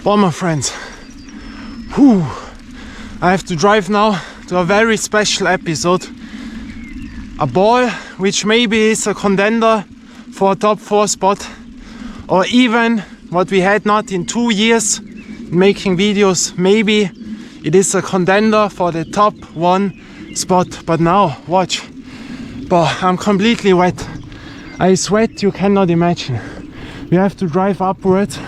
Well, my friends, I have to drive now to a very special episode. A ball which maybe is a contender for a top 4 spot, or even what we had not in 2 years making videos, maybe it is a contender for the top 1 spot. But now, watch, I'm completely wet. I sweat, you cannot imagine. We have to drive upwards.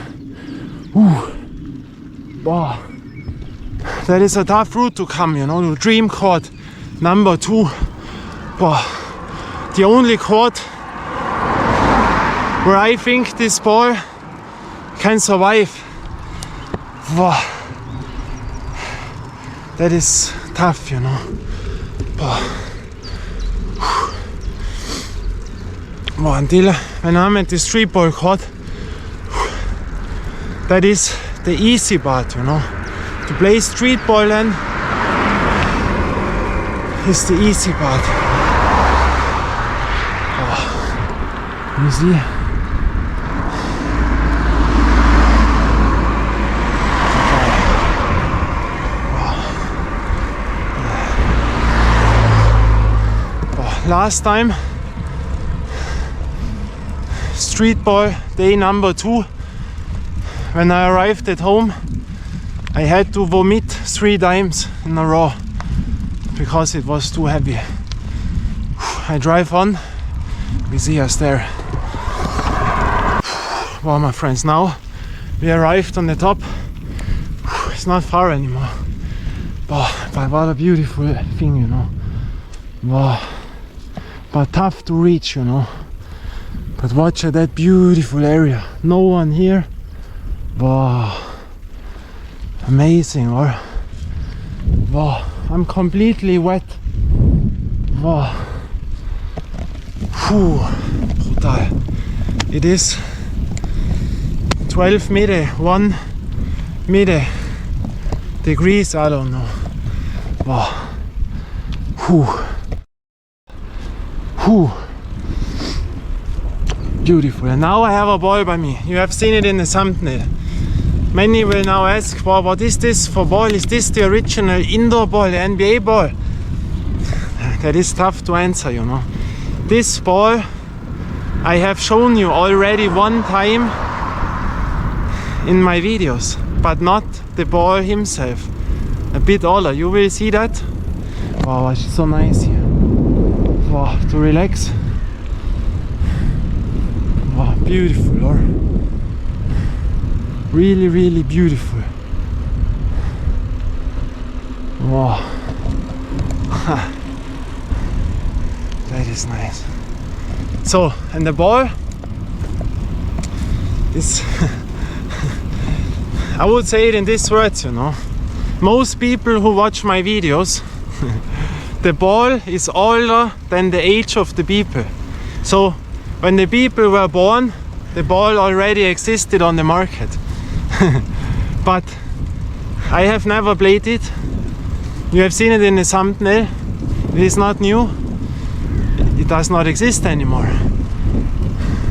That is a tough route to come, you know, to Dream Court number 2. The only court where I think this ball can survive. That is tough, you know. Until when I'm at the street ball court, that is the easy part, you know. To play street ball then is the easy part. You see? Last time, street ball day number 2, when I arrived at home, I had to vomit 3 times in a row because it was too heavy. I drive on, we see us there. Well, my friends, now we arrived on the top. It's not far anymore. But what a beautiful thing, you know. But tough to reach, you know. But watch that beautiful area. No one here. Amazing, or I'm completely wet. Brutal. It is 12 meter, 1 meter degrees, I don't know. Beautiful. And now I have a ball by me. You have seen it in the thumbnail. Many will now ask, what is this for ball? Is this the original indoor ball, the NBA ball? That is tough to answer, you know. This ball I have shown you already 1 time in my videos, but not the ball himself. A bit older, you will see that. It's so nice here. To relax. Beautiful, or really, really beautiful. That is nice. So, and the ball is I would say it in these words, you know. Most people who watch my videos, the ball is older than the age of the people. So when the people were born, the ball already existed on the market. But I have never played it. You have seen it in the thumbnail. It is not new. It does not exist anymore.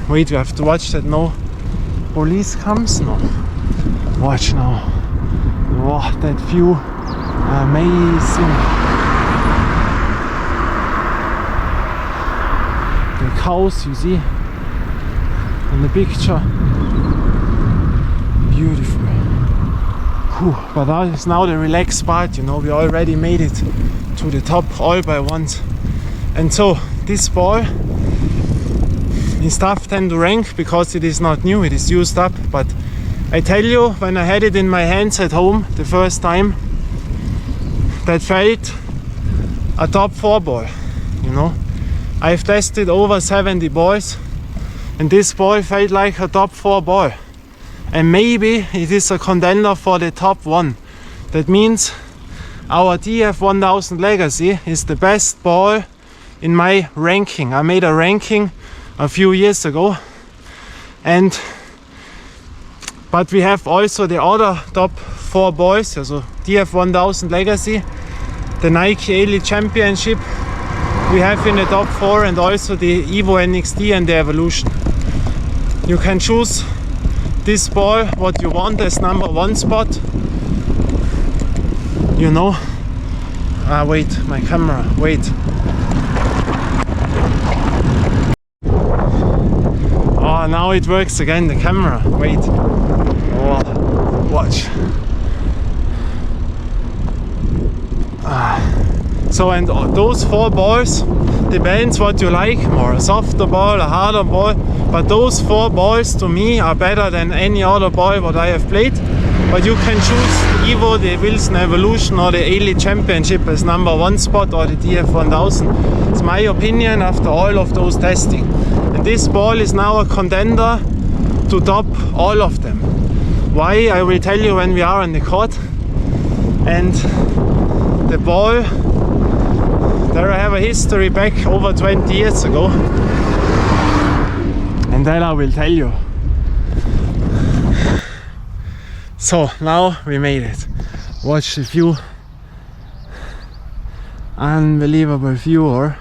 Wait, you have to watch that no police comes. No. Watch now. That view. Amazing. The cows, you see in the picture. Beautiful. But that is now the relaxed part, you know. We already made it to the top all by once. And so this ball is tough then to rank because it is not new, it is used up. But I tell you, when I had it in my hands at home the first time, that felt a top 4 ball, you know. I've tested over 70 balls and this ball felt like a top 4 ball. And maybe it is a contender for the top 1. That means our TF 1000 Legacy is the best ball in my ranking. I made a ranking a few years ago, but we have also the other top 4 balls, also TF 1000 Legacy, the Nike Elite Championship we have in the top 4, and also the Evo NXT and the Evolution. You can choose this ball what you want as number 1 spot, you know. Wait, my camera, wait. Oh, now it works again, the camera, wait. Oh, watch. So, and those 4 balls, depends what you like, more a softer ball, a harder ball, but those 4 balls to me are better than any other ball what I have played. But you can choose the Evo, the Wilson Evolution or the A-League Championship as number 1 spot, or the DF1000. It's my opinion after all of those testing. And this ball is now a contender to top all of them. Why? I will tell you when we are on the court. And the ball, there I have a history back over 20 years ago. And then I will tell you. So now we made it. Watch the view. Unbelievable view, or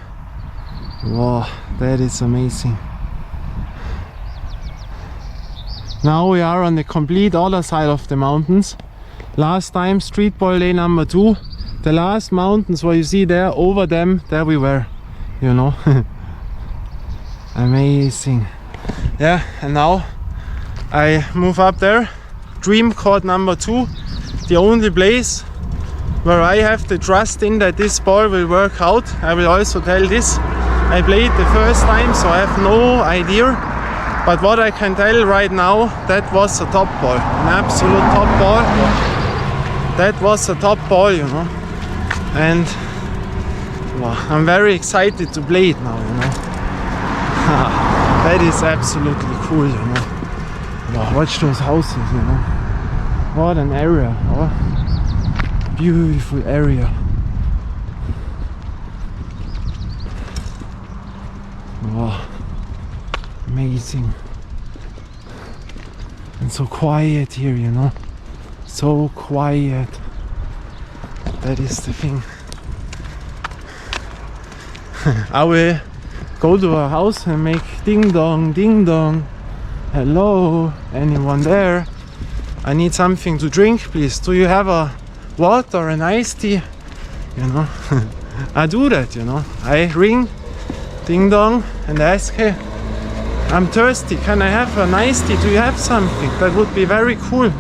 wow, that is amazing. Now we are on the complete other side of the mountains. Last time, street ball day number 2. The last mountains what you see there, over them, there we were, you know. Amazing. Yeah, and now I move up there. Dream court number 2, the only place where I have the trust in that this ball will work out. I will also tell this. I played the first time, so I have no idea. But what I can tell right now, that was a top ball, an absolute top ball. That was a top ball, you know. And wow, I'm very excited to play it now, you know. That is absolutely cool, you know. Wow, watch those houses, you know. What an area, oh. Beautiful area. Wow, amazing. And so quiet here, you know. So quiet. That is the thing. I will go to a house and make ding dong, ding dong. Hello, anyone there? I need something to drink, please. Do you have a water or an iced tea? You know, I do that, you know. I ring, ding dong, and ask, hey, I'm thirsty. Can I have an iced tea? Do you have something? That would be very cool.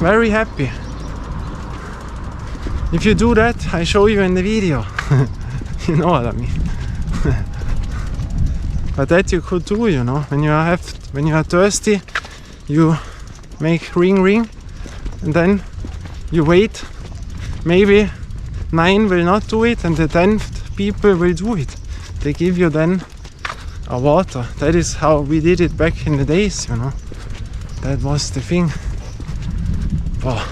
Very happy. If you do that, I show you in the video. You know what I mean. But that you could do, you know. When you are thirsty, you make ring ring, and then you wait. Maybe 9 will not do it, and the 10th people will do it. They give you then a water. That is how we did it back in the days, you know. That was the thing. Wow.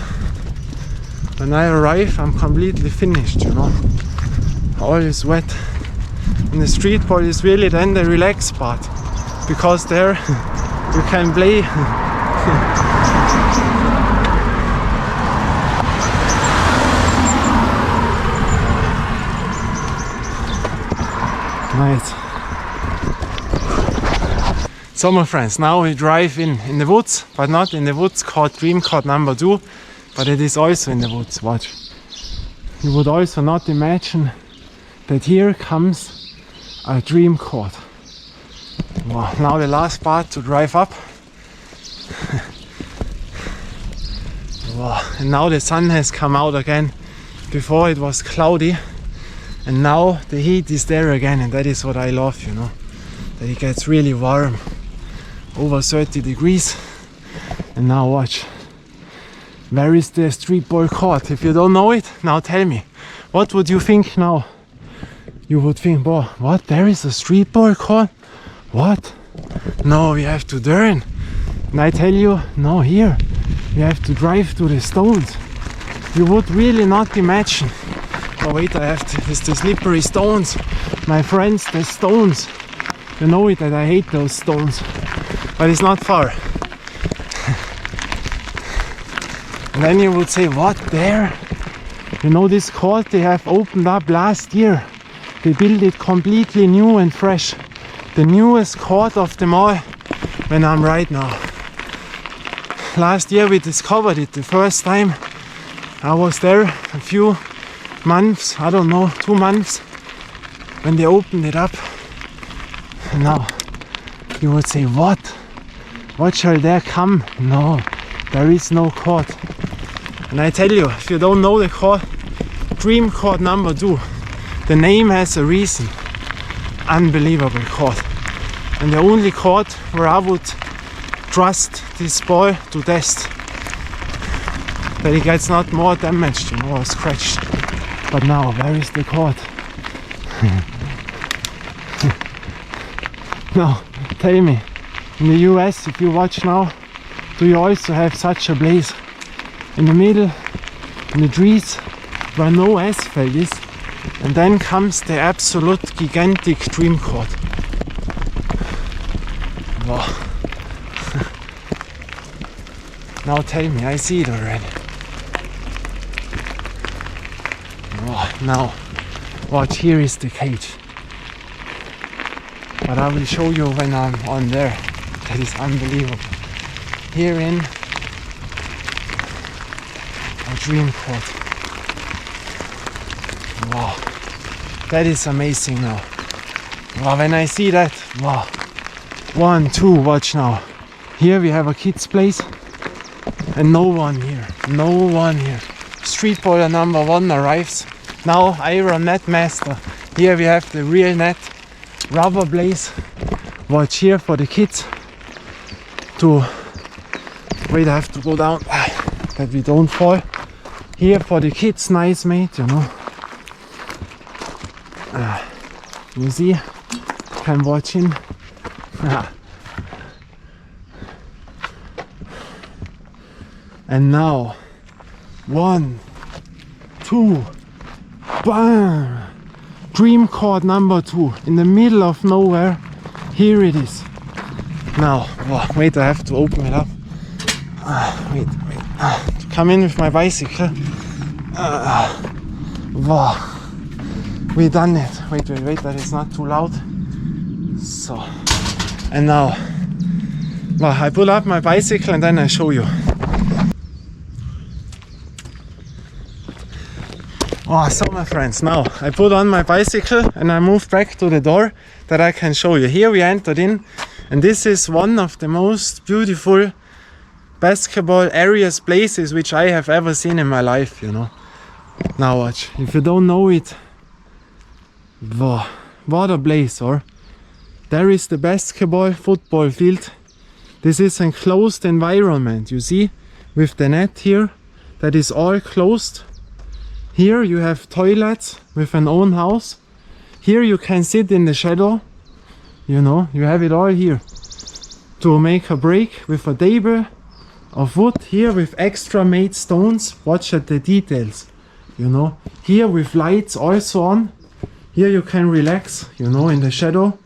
When I arrive, I'm completely finished, you know. All is wet. And the street ball is really then the relaxed part, because there you can play. Nice. So my friends, now we drive in the woods, but not in the woods called Dream Court number 2, but it is also in the woods. Watch. You would also not imagine that here comes a dream court. Wow, now the last part to drive up. Wow, and now the sun has come out again. Before it was cloudy, and now the heat is there again, and that is what I love, you know. That it gets really warm, over 30 degrees. And now watch. Where is the street ball court? If you don't know it, now tell me. What would you think now? You would think, boy, what? There is a street ball court? What? No, we have to turn. And I tell you, no, here. We have to drive to the stones. You would really not imagine. Oh wait, I have to, it's the slippery stones. My friends, the stones. You know it that I hate those stones. But it's not far. And then you would say, what, there? You know, this court they have opened up last year. They built it completely new and fresh. The newest court of them all when I'm right now. last year we discovered it the first time. I was there a few months, I don't know, 2 months, when they opened it up. And now you would say, what shall there come? No, there is no chord. And I tell you, if you don't know the chord, dream chord number 2, the name has a reason. Unbelievable chord. And the only chord where I would trust this ball to test that it gets not more damaged, you know, or scratched. But now, where is the chord? Now, tell me, in the US, if you watch now, do you also have such a place in the middle, in the trees, where no asphalt is, and then comes the absolute gigantic dream chord. Wow. Now tell me, I see it already. Oh, now, watch, here is the cage. But I will show you when I'm on there. That is unbelievable. Here in a dream chord. Wow, that is amazing now. Wow, when I see that, wow. 1, 2, watch now. Here we have a kid's place. And no one here, no one here. Street baller number 1 arrives. Now Iron Net Master. Here we have the real net, rubber blaze. Watch here for the kids to, wait, I have to go down that we don't fall. Here for the kids, nice mate, you know. You see, can watch him. And now, 1, 2, bam! Dream chord number 2 in the middle of nowhere. Here it is. Now, wait, I have to open it up. Wait. Come in with my bicycle. Wow, we done it. Wait, that is not too loud. So, and now, I pull up my bicycle and then I show you. Oh, so my friends, now I put on my bicycle and I move back to the door that I can show you. Here we entered in, and this is one of the most beautiful basketball areas, places which I have ever seen in my life, you know. Now watch, if you don't know it, wow, what a place, or there is the basketball football field. This is an enclosed environment, you see, with the net here, that is all closed. Here you have toilets with an own house. Here you can sit in the shadow. You know, you have it all here. To make a break with a table of wood. Here with extra made stones. Watch at the details. You know, here with lights also on. Here you can relax, you know, in the shadow.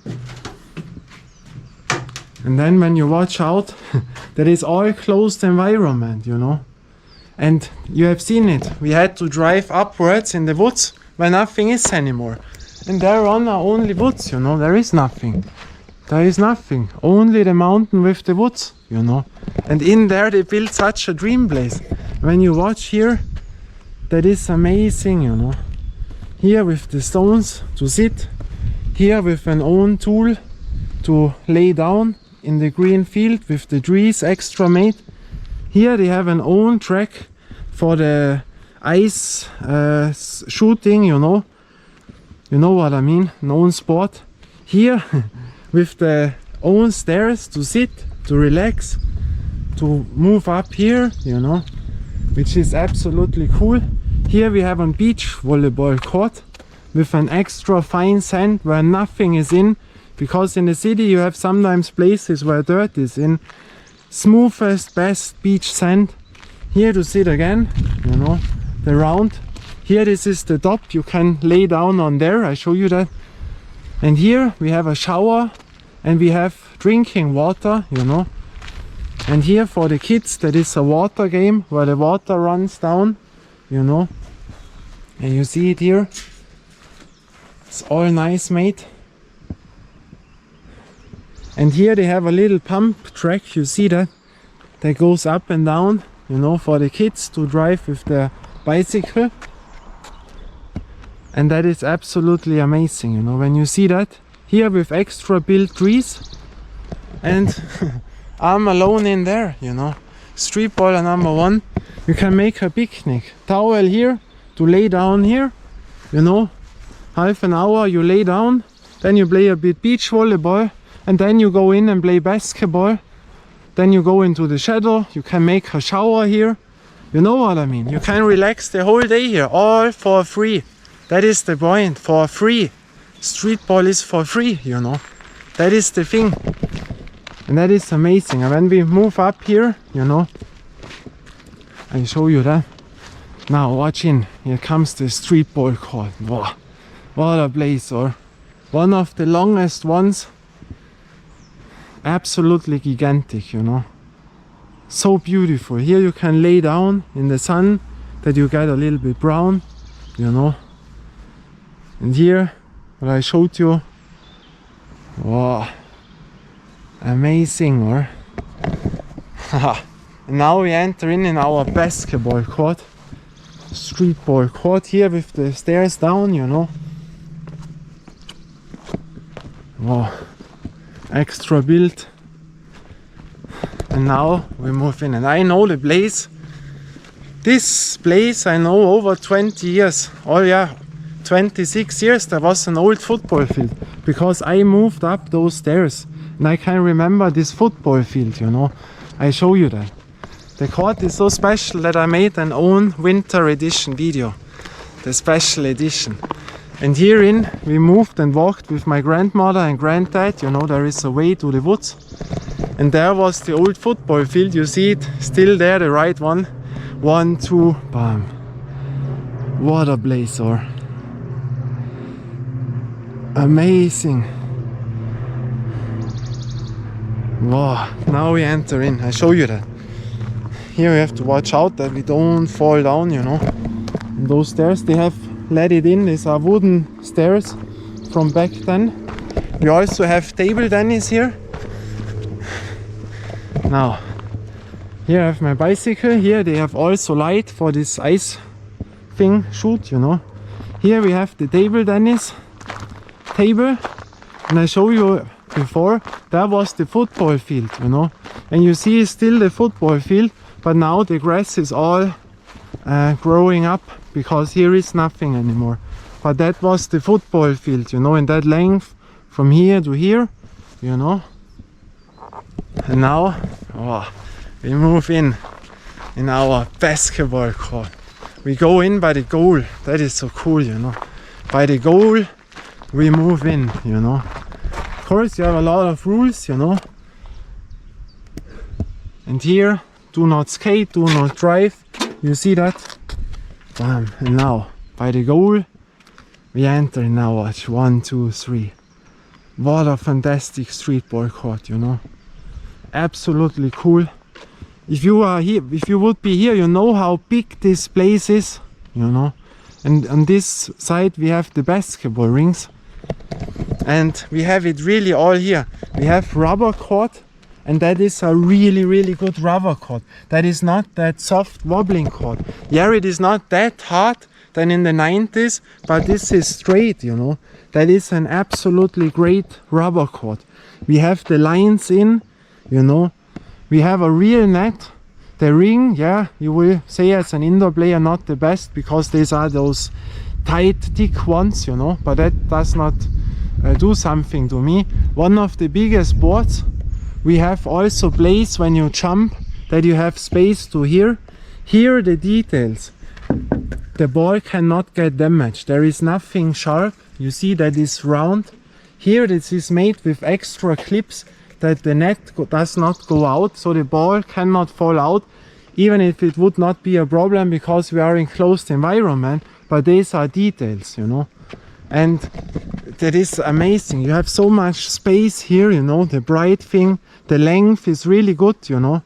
And then when you watch out, that is all closed environment, you know. And you have seen it, we had to drive upwards in the woods where nothing is anymore. And there on are only woods, you know, there is nothing. There is nothing, only the mountain with the woods, you know. And in there they built such a dream place. When you watch here, that is amazing, you know. Here with the stones to sit, here with an own tool to lay down in the green field with the trees extra made. Here they have an own track for the ice shooting, you know. You know what I mean, an own sport. Here with the own stairs to sit, to relax, to move up here, you know, which is absolutely cool. Here we have a beach volleyball court with an extra fine sand where nothing is in, because in the city you have sometimes places where dirt is in. Smoothest, best beach sand. Here to sit again, you know, the round. Here this is the top, you can lay down on there, I show you that. And here we have a shower and we have drinking water, you know. And here for the kids, that is a water game where the water runs down, you know. And you see it here. It's all nice made. And here they have a little pump track, you see that? that goes up and down, you know, for the kids to drive with their bicycle. And that is absolutely amazing, you know, when you see that here with extra built trees. And I'm alone in there, you know. Street ball number 1. You can make a picnic. Towel here to lay down here, you know. Half an hour you lay down, then you play a bit beach volleyball, and then you go in and play basketball. Then you go into the shadow, you can make a shower here. You know what I mean? You can relax the whole day here, all for free. That is the point, for free. Street ball is for free, you know. That is the thing. And that is amazing. And when we move up here, you know, I show you that. Now watch in, here comes the street ball court. Wow, what a place, or one of the longest ones. Absolutely gigantic, you know. So beautiful. Here you can lay down in the sun that you get a little bit brown, you know. And here, what I showed you, wow, amazing, or and now we enter in our basketball court, street ball court here with the stairs down, you know. Wow, extra built. And now we move in, and I know the place. This place I know over 20 years. Oh yeah, 26 years there was an old football field, because I moved up those stairs and I can remember this football field, you know. I show you that. The court is so special that I made an own winter edition video, the special edition. And herein we moved and walked with my grandmother and granddad, you know, there is a way to the woods. And there was the old football field, you see it, still there, the right one. 1, 2, bam. What a place, or amazing. Wow, now we enter in, I show you that. Here we have to watch out that we don't fall down, you know. And those stairs, they have let it in, these are wooden stairs from back then. We also have table tennis here. Now, here I have my bicycle, here they have also light for this ice thing shoot, you know. Here we have the table tennis table, and I show you before, that was the football field, you know. And you see still the football field, but now the grass is all growing up, because here is nothing anymore. But that was the football field, you know, in that length from here to here, you know. And now, oh, we move in our basketball court. We go in by the goal. That is so cool, you know. By the goal, we move in, you know. Of course, you have a lot of rules, you know. And here, do not skate, do not drive. You see that? Bam. And now, by the goal, we enter now. Watch, 1, 2, 3. What a fantastic street ball court, you know. Absolutely cool. If you are here, if you would be here, you know how big this place is, you know. And on this side we have the basketball rings, and we have it really all here. We have rubber court, and that is a really good rubber court. That is not that soft wobbling court. Yeah, it is not that hard than in the 90s, but this is straight, you know. That is an absolutely great rubber court. We have the lines in, you know. We have a real net. The ring, yeah, you will say as an indoor player not the best, because these are those tight, thick ones, you know, but that does not do something to me. One of the biggest boards. We have also place when you jump, that you have space to hear the details. The ball cannot get damaged. There is nothing sharp. You see that is round. Here this is made with extra clips, that the net does not go out, so the ball cannot fall out, even if it would not be a problem, because we are in closed environment. But these are details, you know, and that is amazing. You have so much space here, you know. The bright thing, the length is really good, you know.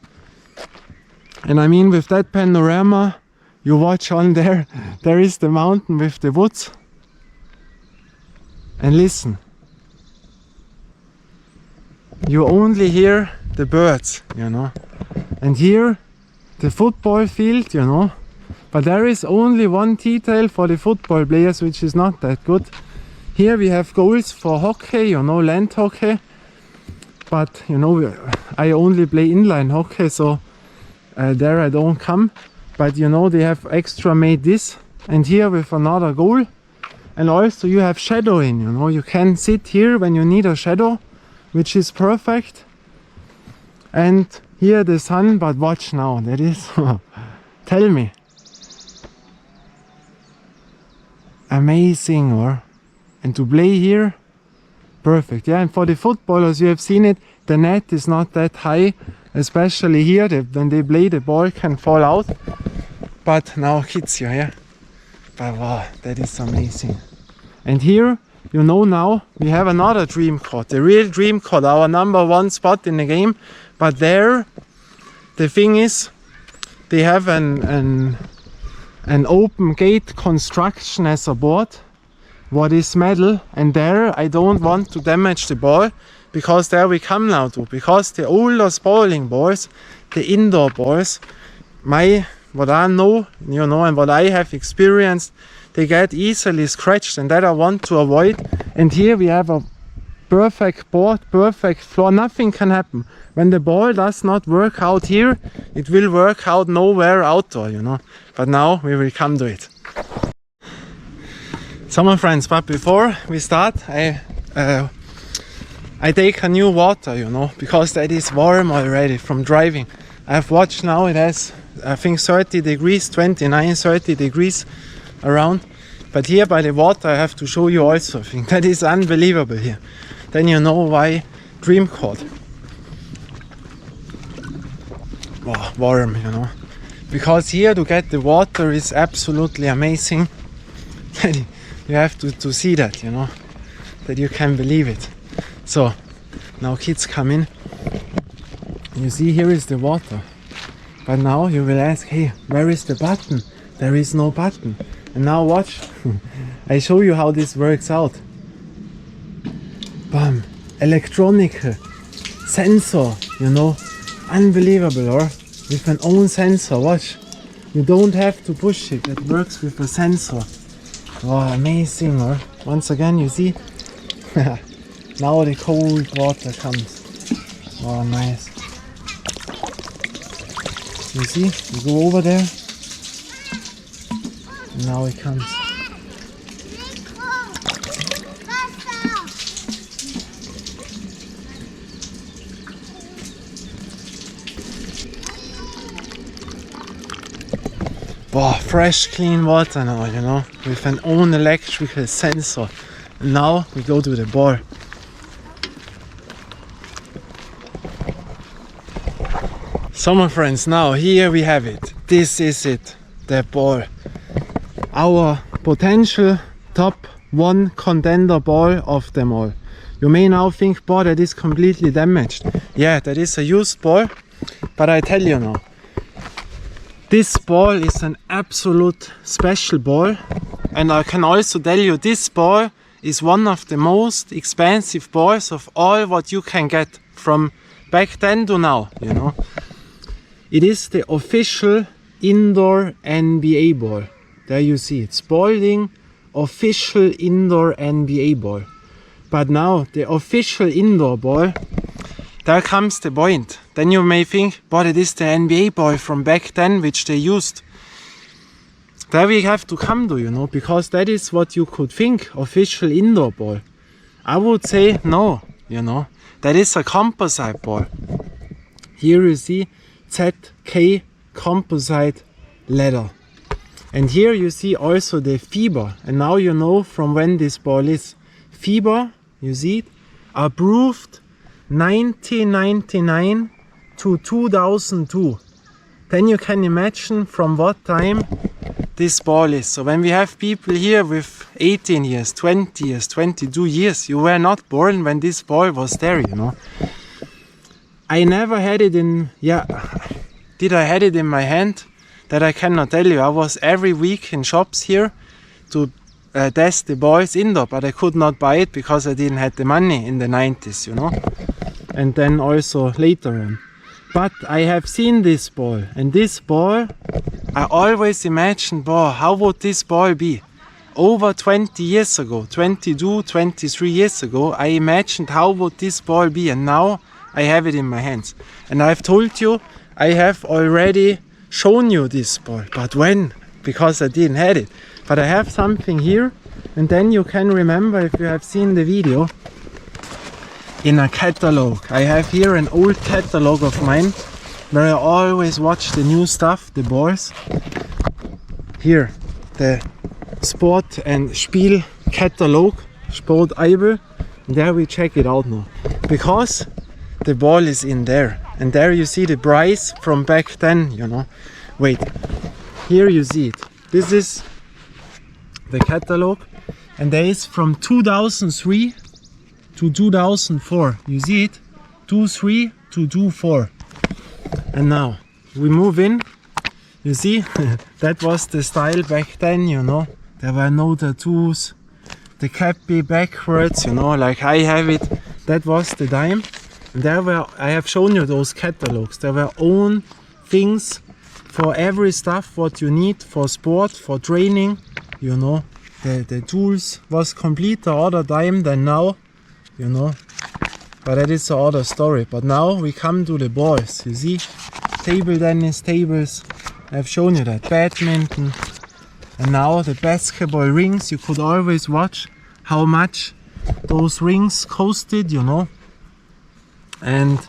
And I mean, with that panorama, you watch on there, there is the mountain with the woods, and listen. You only hear the birds, you know. And here the football field, you know, but there is only one detail for the football players which is not that good. Here we have goals for hockey, you know, land hockey, but you know, I only play inline hockey, so there I don't come. But you know, they have extra made this, and here with another goal. And also you have shadowing, you know, you can sit here when you need a shadow, which is perfect. And here the sun, but watch now, that is, tell me. Amazing, or? And to play here, perfect. Yeah, and for the footballers, you have seen it, the net is not that high, especially here, when they play, the ball can fall out. But now kids here, yeah. But wow, that is amazing. And here, you know, now we have another dream court, the real dream court, our #1 spot in the game. But there, the thing is, they have an open gate construction as a board, what is metal, and there I don't want to damage the ball, because there we come now to, because the older Spalding balls, the indoor balls, what I know, you know, and what I have experienced, they get easily scratched, and that I want to avoid. And here we have a perfect board, perfect floor, nothing can happen. When the ball does not work out here, it will work out nowhere outdoor, you know. But now we will come to it. So my friends, but before we start, I take a new water, you know, because that is warm already from driving. I have watched now, it has, I think 30 degrees, 29, 30 degrees around. But here by the water I have to show you also, I think that is unbelievable here. Then you know why dream court. Wow, warm, you know. Because here to get the water is absolutely amazing. You have to see that, you know, that you can believe it. So now kids come in. You see, here is the water. But now you will ask, hey, where is the button? There is no button. And now watch. I show you how this works out. Bam. Electronic sensor, you know. Unbelievable, or? With an own sensor, watch. You don't have to push it. It works with a sensor. Wow, amazing, or? Once again, you see? Now the cold water comes. Wow, nice. You see? You go over there. And now it comes. Wow, fresh clean water now, you know, with an own electrical sensor. And now we go to the ball. So my friends, now here we have it. This is it, the ball. Our potential top 1 contender ball of them all. You may now think, boy, that is completely damaged. Yeah, that is a used ball, but I tell you now, this ball is an absolute special ball, and I can also tell you this ball is one of the most expensive balls of all what you can get from back then to now, you know. It is the official indoor NBA ball. There you see it, Spalding official indoor NBA ball. But now the official indoor ball, there comes the point. Then you may think, but it is the NBA ball from back then which they used. There we have to come to, you know, because that is what you could think, official indoor ball. I would say no, you know, that is a composite ball. Here you see ZK composite leather. And here you see also the fiber. And now you know from when this ball is. Fiber, you see it, approved 1999 to 2002. Then you can imagine from what time this ball is. So when we have people here with 18 years, 20 years, 22 years, you were not born when this ball was there, you know. I never had it in, did I had it in my hand? That I cannot tell you. I was every week in shops here to test the balls indoor, but I could not buy it because I didn't have the money in the 90s, you know. And then also later on. But I have seen this ball, and this ball, I always imagined, boy, how would this ball be? Over 20 years ago, 22, 23 years ago, I imagined how would this ball be, and now I have it in my hands. And I've told you, I have already shown you this ball, but when? Because I didn't have it. But I have something here, and then you can remember if you have seen the video. In a catalog. I have here an old catalog of mine where I always watch the new stuff, the balls. Here, the Sport and Spiel catalog, Sport Eibel. And there we check it out now. Because the ball is in there. And there you see the price from back then, you know. Wait, here you see it. This is the catalog. And there is from 2003 to 2004, you see it, 2003 to 2004. And now we move in, you see, that was the style back then, you know, there were no tattoos, the cap be backwards, you know, like I have it, that was the time. And there were, I have shown you those catalogs, there were own things for every stuff what you need for sport, for training, you know, the tools was complete the other time than now. You know, but that is the other story. But now we come to the balls, you see, table tennis tables, I've shown you that, badminton, and now the basketball rings. You could always watch how much those rings costed, you know, and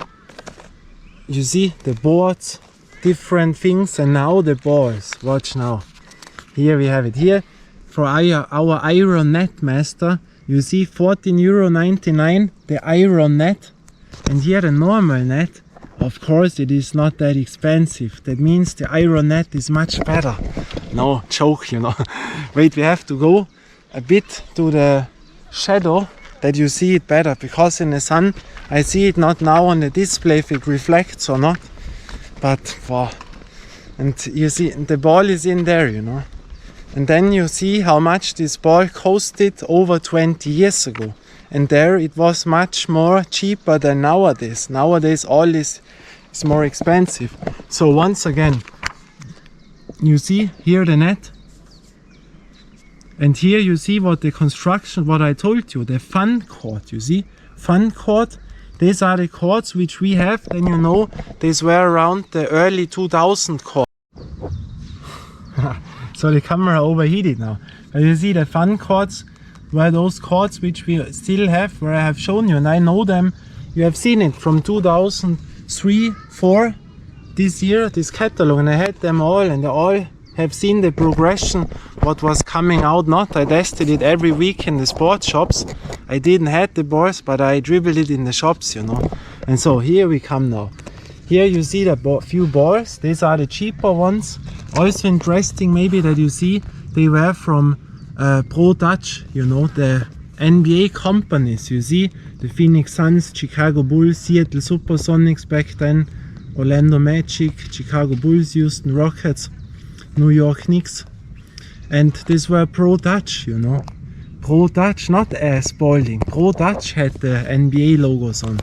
you see the boards, different things, and now the balls. Watch now, here we have it. Here for our iron net master, you see €14.99 the iron net, and here the normal net, of course it is not that expensive. That means the iron net is much better. No joke, you know. Wait, we have to go a bit to the shadow that you see it better, because in the sun I see it not now on the display if it reflects or not, but wow. And you see the ball is in there, you know. And then you see how much this ball costed over 20 years ago. And there it was much more cheaper than nowadays. Nowadays all this is more expensive. So once again, you see here the net. And here you see what the construction, what I told you, the fun court, you see. Fun court, these are the courts which we have. Then you know, these were around the early 2000 courts. So the camera overheated now. But you see the fun courts were those courts which we still have, where I have shown you, and I know them. You have seen it from 2003, 4 this year, this catalog, and I had them all, and they all have seen the progression, what was coming out. Not I tested it every week in the sports shops. I didn't have the balls, but I dribbled it in the shops, you know. And so here we come now. Here you see the few balls. These are the cheaper ones. Also interesting maybe that you see they were from Pro Dutch, you know, the NBA companies. You see the Phoenix Suns, Chicago Bulls, Seattle Supersonics back then, Orlando Magic, Chicago Bulls, Houston Rockets, New York Knicks. And these were Pro Dutch, you know. Pro Dutch, not Spalding. Pro Dutch had the NBA logos on.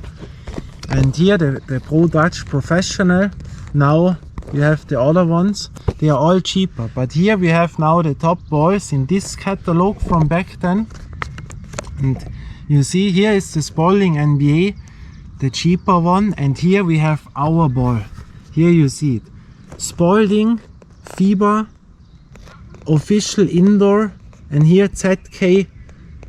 And here the Pro Dutch Professional. Now you have the other ones. They are all cheaper. But here we have now the top balls in this catalog from back then. And you see here is the Spalding NBA, the cheaper one. And here we have our ball. Here you see it. Spalding, FIBA, official indoor. And here ZK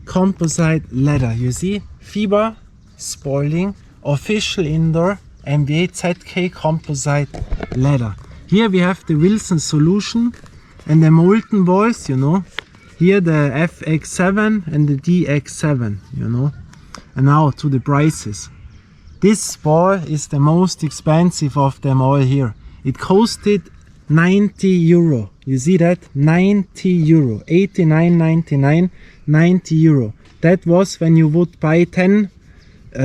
composite leather. You see FIBA, Spalding, official indoor, NBA ZK composite leather. Here we have the Wilson solution and the molten balls, you know. Here the FX7 and the DX7, you know. And now to the prices. This ball is the most expensive of them all here. It costed 90 euro. You see that? 90 euro. 89.99, 90 euro. That was when you would buy 10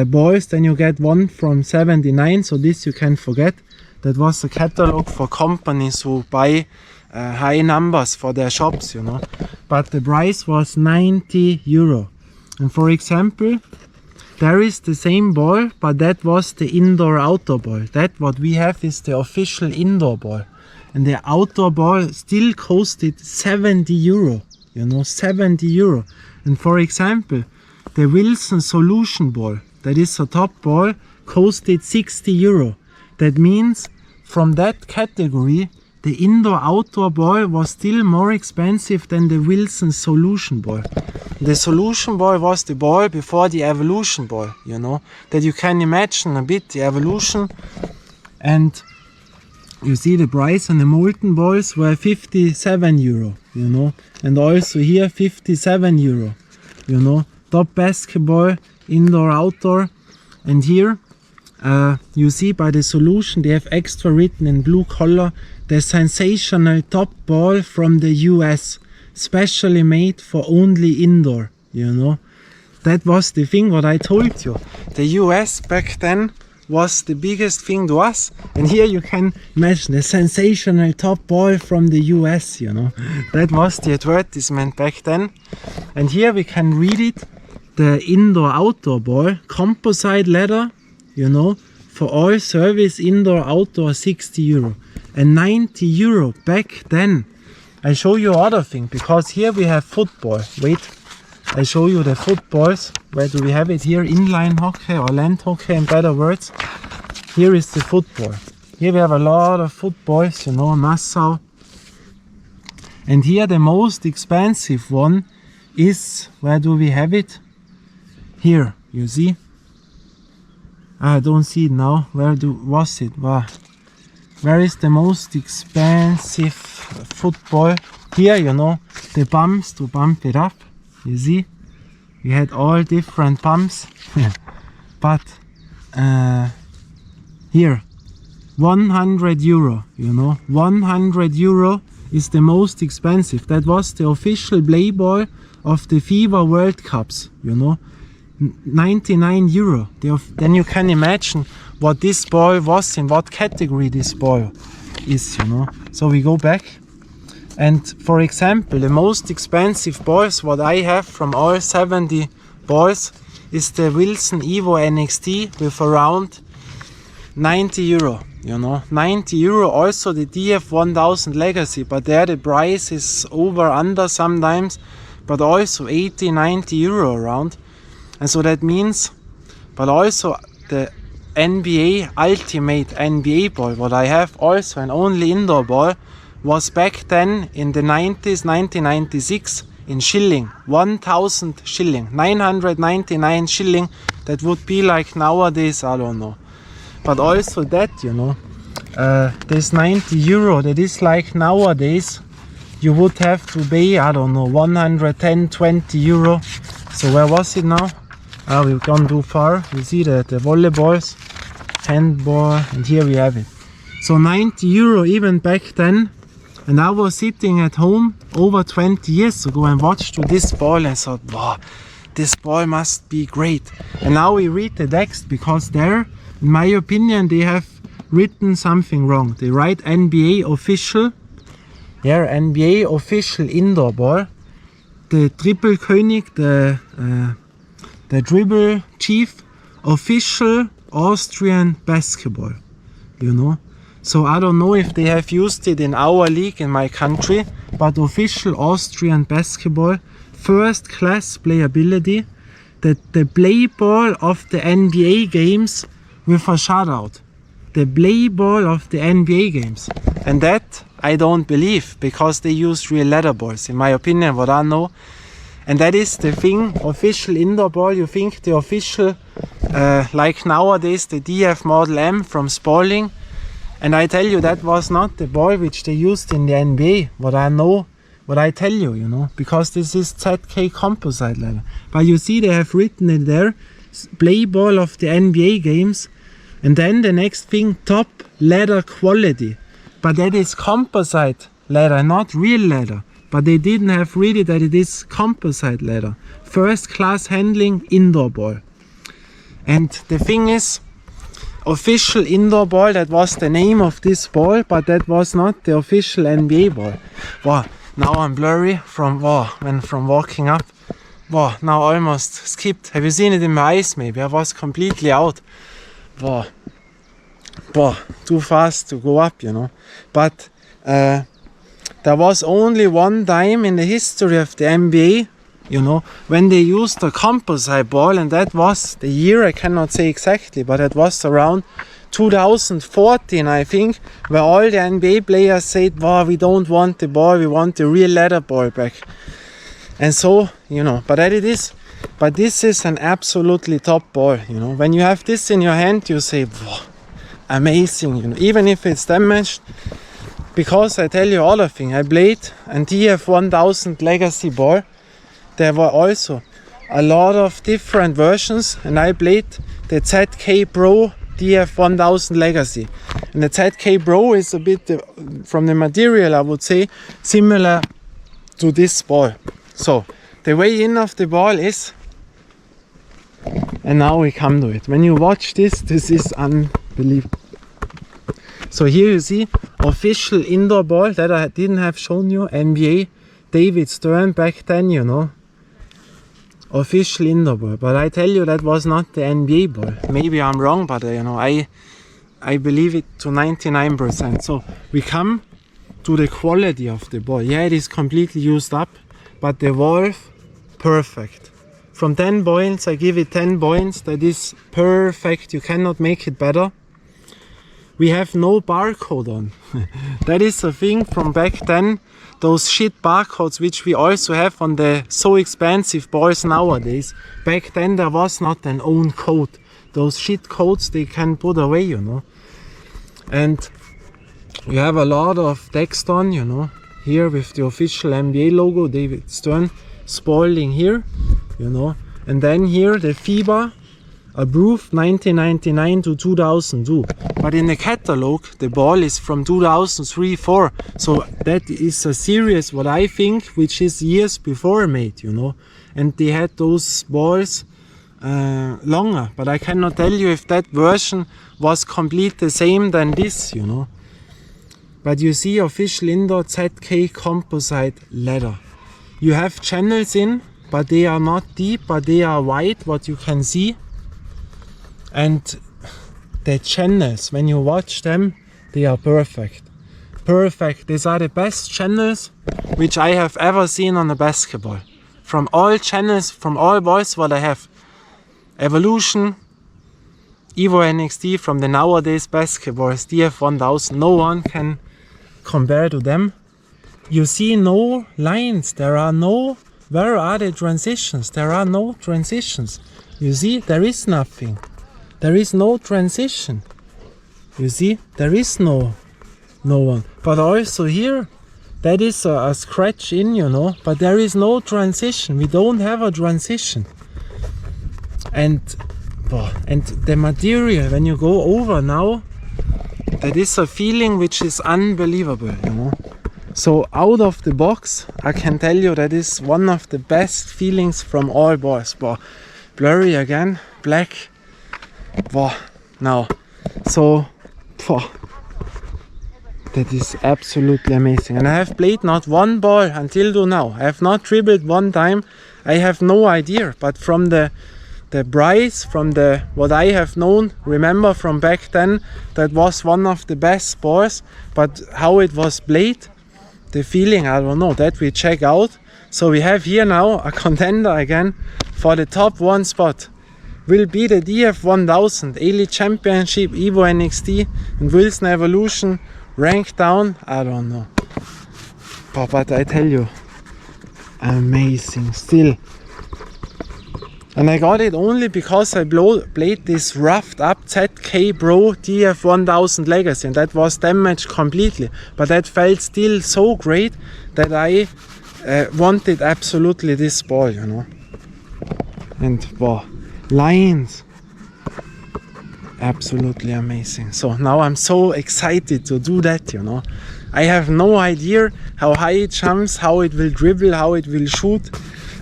balls, then you get one from 79, so this you can forget. That was a catalog for companies who buy high numbers for their shops, you know. But the price was 90 euro. And for example, there is the same ball, but that was the indoor-outdoor ball. That what we have is the official indoor ball. And the outdoor ball still costed 70 euro, you know, 70 euro. And for example, the Wilson Solution ball, that is a top ball, costed 60 euro. That means from that category, the indoor-outdoor ball was still more expensive than the Wilson Solution ball. The Solution ball was the ball before the Evolution ball, you know, that you can imagine a bit the evolution. And you see the price on the molten balls were 57 euro, you know, and also here 57 euro, you know, top basketball, indoor, outdoor. And here you see by the Solution they have extra written in blue color, the sensational top ball from the US, specially made for only indoor, you know. That was the thing what I told you. The US back then was the biggest thing to us, and here you can imagine the sensational top ball from the US, you know. That was the advertisement back then. And here we can read it, the indoor-outdoor ball, composite leather, you know, for all service, indoor, outdoor, 60 euro. And 90 euro back then. I show you other thing, because here we have football. Wait, I show you the footballs. Where do we have it here? Inline hockey or land hockey in better words. Here is the football. Here we have a lot of footballs, you know, Nassau. And here the most expensive one is, where do we have it? Here, you see? I don't see it now. Was it? Where is the most expensive football? Here, you know, the pumps to pump it up. You see? We had all different pumps. But here, 100 euro, you know, 100 euro is the most expensive. That was the official play ball of the FIBA World Cups, you know. 99 euro. Then you can imagine what this ball was, in what category this ball is, you know. So we go back, and for example, the most expensive balls what I have from all 70 balls is the Wilson Evo NXT with around 90 euro, you know, 90 euro. Also the DF 1000 Legacy, but there the price is over under sometimes, but also 80, 90 euro around. And so that means, but also the NBA Ultimate NBA ball, what I have also an only indoor ball, was back then in the 90s, 1996, in shilling, 1000 shilling, 999 shilling. That would be like nowadays, I don't know. But also that, you know, this 90 euro, that is like nowadays, you would have to pay, I don't know, 110, 20 euro. So where was it now? We've gone too far. You see the volleyballs, handball, and here we have it. So 90 euro even back then. And I was sitting at home over 20 years ago and watched this ball and thought, wow, this ball must be great. And now we read the text, because there, in my opinion, they have written something wrong. They write NBA official. Yeah, NBA official indoor ball. The Triple König, the dribble chief, official Austrian basketball, you know. So I don't know if they have used it in our league in my country, but official Austrian basketball, first class playability, the play ball of the NBA games with a shutout. The play ball of the NBA games. And that I don't believe, because they use real leather balls, in my opinion, what I know. And that is the thing, official indoor ball. You think the official, like nowadays, the DF Model M from Spalding. And I tell you, that was not the ball which they used in the NBA. What I know, what I tell you, you know, because this is ZK composite leather. But you see, they have written it there, play ball of the NBA games. And then the next thing, top leather quality. But that is composite leather, not real leather. But they didn't have really that it is composite leather. First class handling, indoor ball. And the thing is, official indoor ball, that was the name of this ball, but that was not the official NBA ball. Wow, now I'm blurry from walking up. Wow, now almost skipped. Have you seen it in my eyes maybe? I was completely out. Wow. Wow, too fast to go up, you know. But there was only one time in the history of the NBA, you know, when they used a composite ball, and that was the year, I cannot say exactly, but it was around 2014, I think, where all the NBA players said, wow, we don't want the ball, we want the real leather ball back. And so, you know, but this is an absolutely top ball, you know. When you have this in your hand, you say, wow, amazing, you know, even if it's damaged. Because I tell you other thing, I played a DF1000 Legacy ball. There were also a lot of different versions, and I played the ZK Pro DF1000 Legacy. And the ZK Pro is a bit, from the material I would say, similar to this ball. So the way in of the ball is, and now we come to it. When you watch this is unbelievable. So here you see official indoor ball that I didn't have shown you, NBA David Stern back then, you know. Official indoor ball, but I tell you that was not the NBA ball. Maybe I'm wrong, but you know, I believe it to 99%. So we come to the quality of the ball. Yeah, it is completely used up, but the valve, perfect. From 10 points, I give it 10 points. That is perfect. You cannot make it better. We have no barcode on. That is a thing from back then. Those shit barcodes which we also have on the so expensive balls nowadays. Back then there was not an own code. Those shit codes they can put away, you know. And you have a lot of text on, you know. Here with the official NBA logo, David Stern, Spalding here, you know. And then here the FIBA, approved 1999 to 2002. But in the catalog, the ball is from 2003-04. So that is a series, what I think, which is years before made, you know. And they had those balls longer. But I cannot tell you if that version was complete the same than this, you know. But you see official indoor ZK composite leather. You have channels in, but they are not deep, but they are wide, what you can see. And the channels, when you watch them, they are perfect. Perfect. These are the best channels which I have ever seen on a basketball. From all channels, from all balls what I have. Evolution, Evo NXT, from the nowadays basketballs, DF1000, no one can compare to them. You see no lines, there are no, where are the transitions? There are no transitions. You see, there is nothing. There is no transition. You see, there is no one. But also here, that is a scratch in, you know, but there is no transition. We don't have a transition. And the material, when you go over now, that is a feeling which is unbelievable, you know. So out of the box, I can tell you that is one of the best feelings from all balls. But blurry again, black. Wow, now, so, that is absolutely amazing. And I have played not one ball until now. I have not dribbled one time. I have no idea. But from the price, from the what I have known, remember from back then, that was one of the best balls. But how it was played, the feeling, I don't know. That we check out. So we have here now a contender again for the top one spot. Will be the DF1000 Elite Championship, Evo NXT and Wilson Evolution, ranked down, I don't know. But I tell you, amazing still. And I got it only because I played this roughed up ZK Pro DF1000 Legacy, and that was damaged completely. But that felt still so great that I wanted absolutely this ball, you know. And wow. Lines, absolutely amazing. So now I'm so excited to do that, you know. I have no idea how high it jumps, how it will dribble, how it will shoot.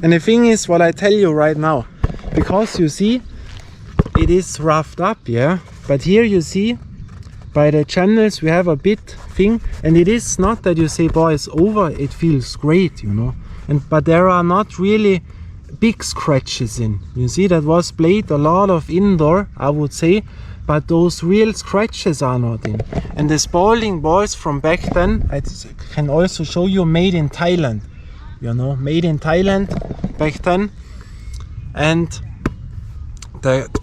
And the thing is what I tell you right now, because you see it is roughed up, yeah, but here you see by the channels we have a bit thing, and it is not that you say boy it's over, it feels great, you know. But there are not really big scratches in. You see, that was played a lot of indoor, I would say, but those real scratches are not in. And the Spalding balls from back then, I can also show you, made in Thailand. You know, made in Thailand back then. And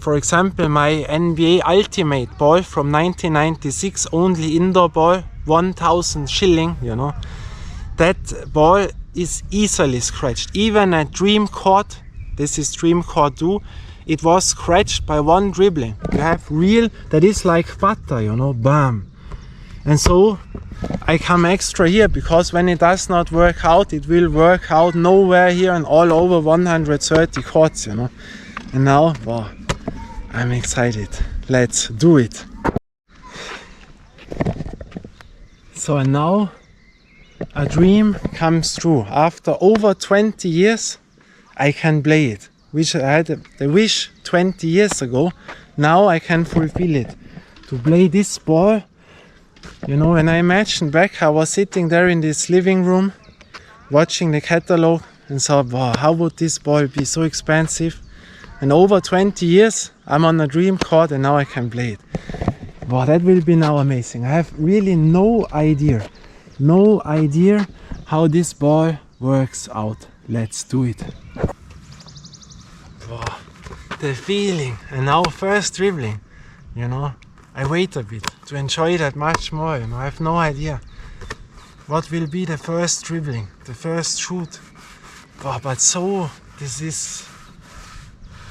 for example, my NBA Ultimate ball from 1996, only indoor ball, 1,000 shilling, you know. That ball is easily scratched. Even at Dream Court, this is Dream Court 2, it was scratched by one dribbling. You have real, that is like butter, you know, bam. And so I come extra here, because when it does not work out, it will work out nowhere here and all over 130 courts, you know. And now, wow, I'm excited. Let's do it. So and now a dream comes true. After over 20 years, I can play it. Which I had the wish 20 years ago. Now I can fulfill it. To play this ball. You know, when I imagine back, I was sitting there in this living room, watching the catalog, and thought, wow, how would this ball be so expensive? And over 20 years, I'm on a dream court, and now I can play it. Wow, that will be now amazing. I have really no idea how this ball works out. Let's do it. Wow, the feeling, and now first dribbling, you know. I wait a bit to enjoy that much more, you know. I have no idea what will be the first dribbling, the first shoot. Wow, but so, this is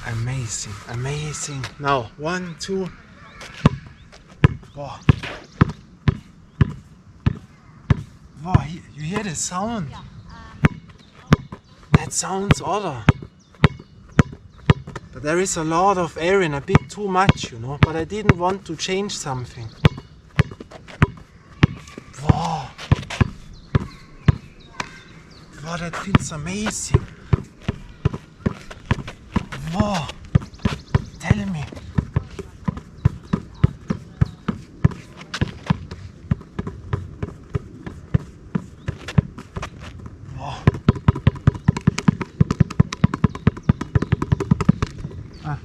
amazing, amazing. Now, 1, 2. Wow. Wow, you hear the sound? That sounds other. But there is a lot of air in, a bit too much, you know. But I didn't want to change something. Wow. Wow, that feels amazing. Wow. Tell me. Wow. Ah.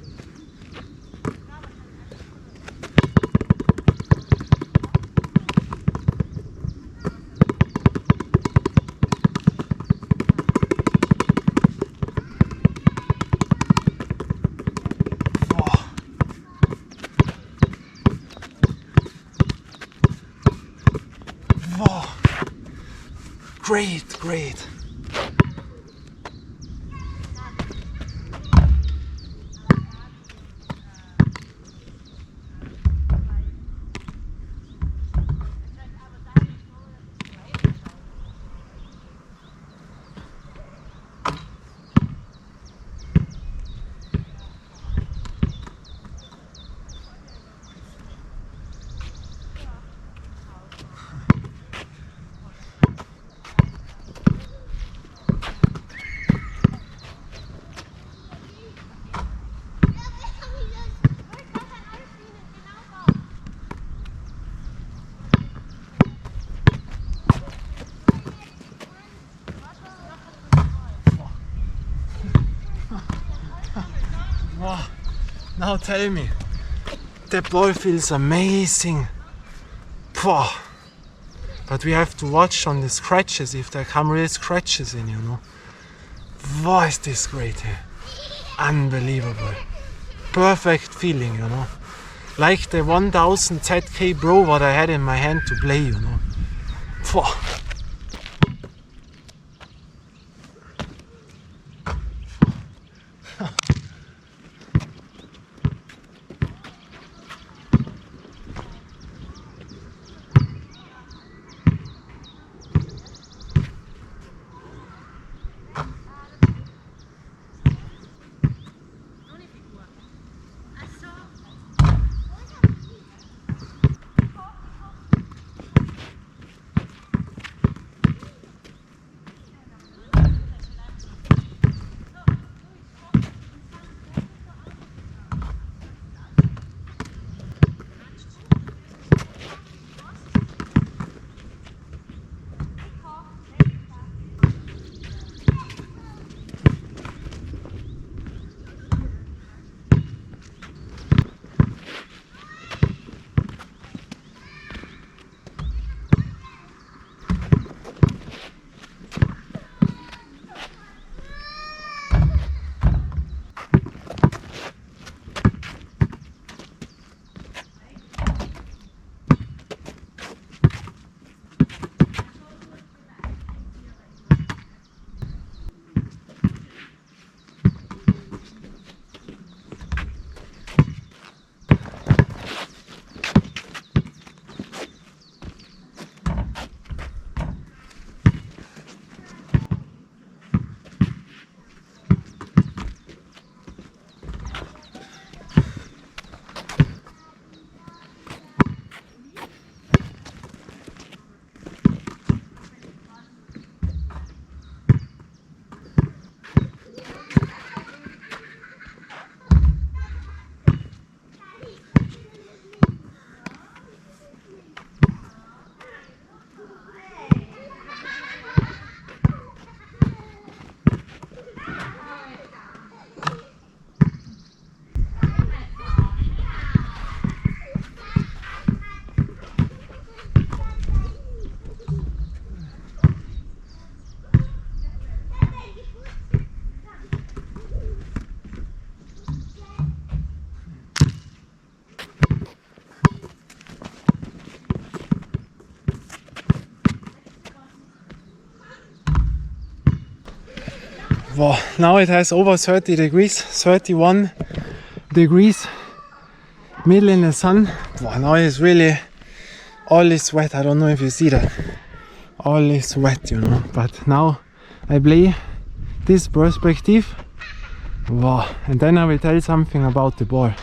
Wow. Great, great. Wow. Now tell me, the ball feels amazing. Wow. But we have to watch on the scratches, if there come real scratches in, you know. Wow, is this great here. Unbelievable. Perfect feeling, you know. Like the 1000 ZK Pro what I had in my hand to play, you know. Wow. Wow, now it has over 30 degrees, 31 degrees, middle in the sun. Wow, now it's really, all is wet. I don't know if you see that. All is wet, you know, but now I play this perspective. Wow, and then I will tell something about the ball.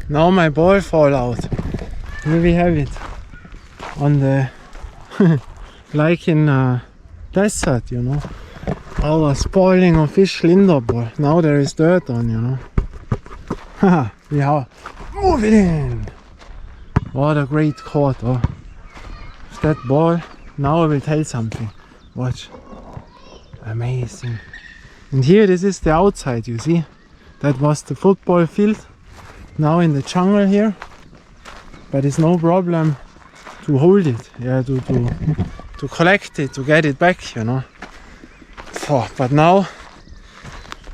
Now my ball fall out. Here we have it on the like in desert, you know. Our Spalding official indoor ball. Now there is dirt on, you know. Haha, we are moving in. What a great court, oh. With that ball, now I will tell something. Watch. Amazing. And here this is the outside, you see. That was the football field. Now in the jungle here, but it's no problem to hold it, yeah, to collect it, to get it back, you know. But now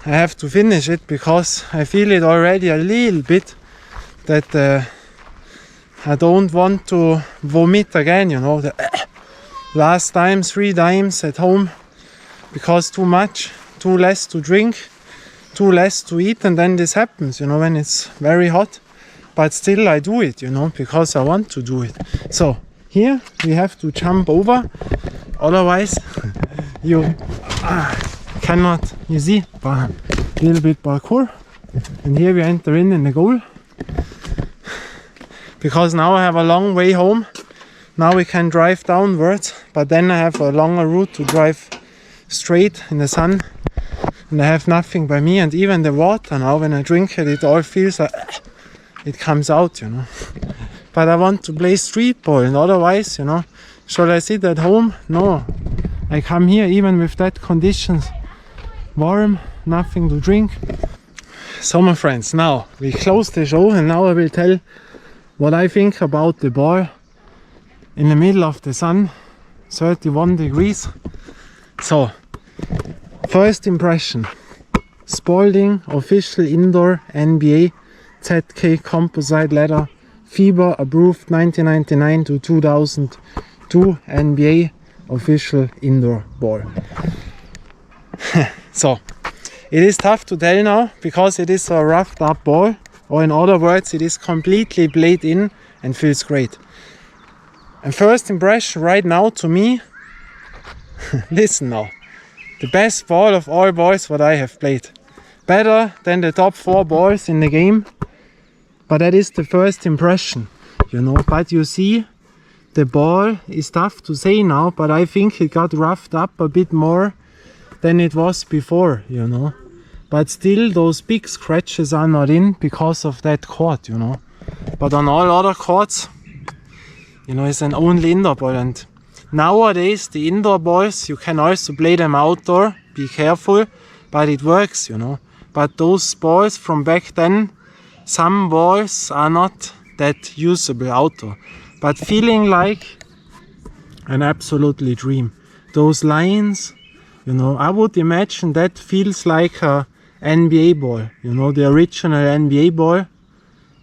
I have to finish it because I feel it already a little bit that I don't want to vomit again, you know. The last time 3 times at home because too much, too less to drink, too less to eat, and then this happens, you know, when it's very hot. But still I do it, you know, because I want to do it. So here we have to jump over, otherwise you cannot, you see, a little bit parkour. And here we enter in the goal. Because now I have a long way home. Now we can drive downwards, but then I have a longer route to drive straight in the sun. And I have nothing by me, and even the water now, when I drink it, it all feels like it comes out, you know. But I want to play street ball, and otherwise, you know, shall I sit at home? No. I come here even with that conditions, warm, nothing to drink. So my friends, now we close the show, and now I will tell what I think about the ball in the middle of the sun, 31 degrees. So, first impression, Spalding official indoor NBA ZK composite leather, FIBA approved 1999 to 2002 NBA official indoor ball. So, it is tough to tell now because it is a roughed up ball, or in other words, it is completely played in and feels great. And first impression right now to me, listen now. The best ball of all balls what I have played. Better than the top 4 balls in the game. But that is the first impression, you know. But you see, the ball is tough to say now, but I think it got roughed up a bit more than it was before, you know. But still those big scratches are not in because of that court, you know. But on all other courts, you know, it's an only indoor ball. And nowadays, the indoor balls, you can also play them outdoor, be careful, but it works, you know. But those balls from back then, some balls are not that usable outdoor. But feeling like an absolutely dream. Those lines, you know, I would imagine that feels like a NBA ball, you know, the original NBA ball,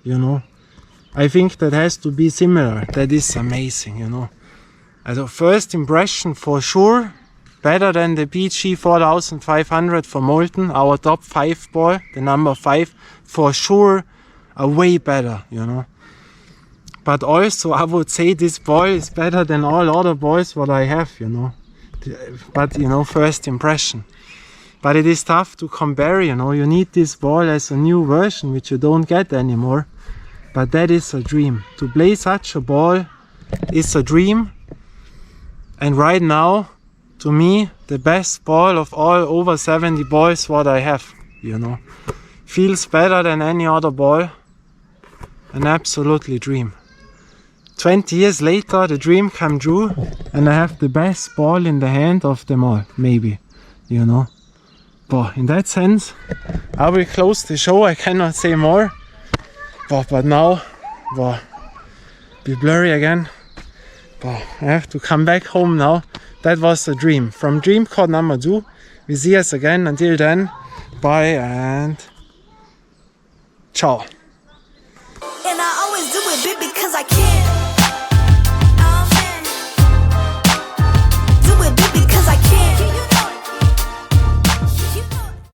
you know. I think that has to be similar. That is amazing, you know. Also first impression for sure, better than the BG 4500 for Molten, our top 5 ball, the number 5, for sure, a way better, you know. But also I would say this ball is better than all other balls what I have, you know. But you know, first impression. But it is tough to compare, you know. You need this ball as a new version which you don't get anymore. But that is a dream. To play such a ball is a dream. And right now, to me, the best ball of all over 70 balls what I have, you know. Feels better than any other ball. An absolutely dream. 20 years later, the dream came true, and I have the best ball in the hand of them all, maybe, you know. But in that sense, I will close the show. I cannot say more. But now, be blurry again. But I have to come back home now. That was the dream. From Dream Code number 2. We see us again. Until then, bye and ciao. And I always do it big because I can.